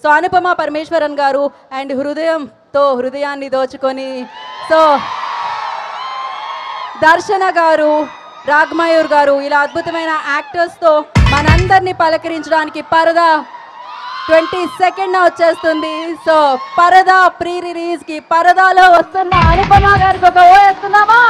So Anupama Parameswaran గారు and హృదయంతో హృదయాన్ని దోచుకొని సో దర్శన గారు, రాగ్మయూర్ గారు, ఇలా అద్భుతమైన యాక్టర్స్తో మనందరినీ పలకరించడానికి పరదా 22nd వచ్చేస్తుంది. సో పరదా ప్రీ రిలీజ్కి పరదాలో వస్తున్న అనుపమ గారికి ఒక ఓ వేస్తున్నామా?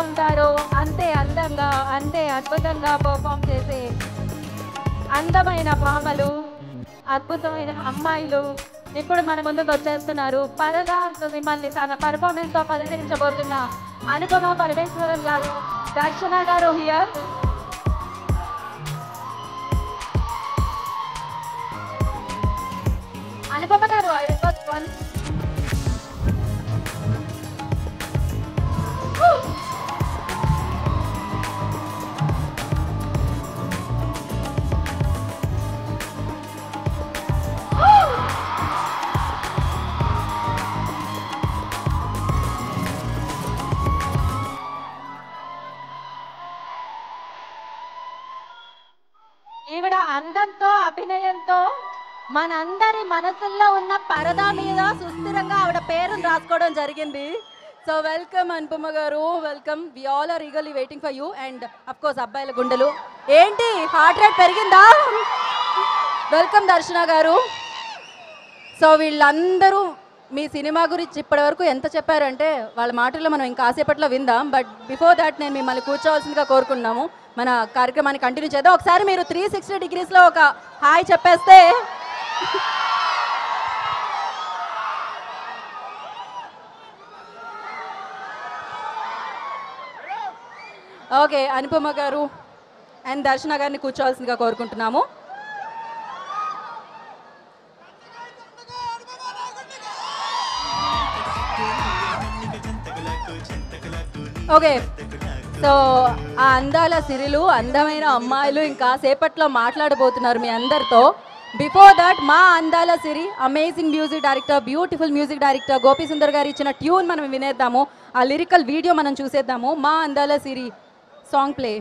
ఉంటారో అంతే అందంగా అంతే అద్భుతంగా పర్ఫామ్ చేసే అందమైన భామలు, అద్భుతమైన అమ్మాయిలు ఇప్పుడు మన ముందుకు వచ్చేస్తున్నారు. పరదా మిమ్మల్ని తన పర్ఫార్మెన్స్ తో పలకరించబోతున్న అనుపమ పరమేశ్వరన్ గారు, దర్శన గారు హియర్. అనుపమ గారు ఈవిడ అందంతో అభినయంతో మనందరి మనసుల్లో ఉన్న పరదా మీద సుస్థిరంగా ఆవిడ పేరును రాసుకోవడం జరిగింది. సో వెల్కమ్ అనుపమ గారు, welcome. We all are eagerly waiting for you. And of course అబ్బాయిల గుండెలు ఏంటి హార్ట్ రేట్ పెరిగిందా? వెల్కమ్ దర్శన గారు. సో వీళ్ళందరూ మీ సినిమా గురించి ఇప్పటివరకు ఎంత చెప్పారంటే వాళ్ళ మాటల్లో మనం ఇంకా కాసేపట్లో విందాం. బట్ బిఫోర్ దాట్ నేను మిమ్మల్ని కూర్చోవాల్సిందిగా కోరుకున్నాము. మన కార్యక్రమాన్ని కంటిన్యూ చేద్దాం. ఒకసారి మీరు 360 degreesలో ఒక హాయ్ చెప్పేస్తే. ఓకే, అనుపమ గారు అండ్ దర్శన గారిని కూర్చోవాల్సిందిగా కోరుకుంటున్నాము. ఓకే, సో ఆ అందాల సిరిలు, అందమైన అమ్మాయిలు ఇంకా సేపట్లో మాట్లాడబోతున్నారు మీ అందరితో. బిఫోర్ దట్ మా అందాల సిరి amazing music director, beautiful music director Gopi Sundar గారు ఇచ్చిన ట్యూన్ మనం వినేద్దాము. ఆ లిరికల్ వీడియో మనం చూసేద్దాము. మా అందాల సిరి సాంగ్ ప్లే.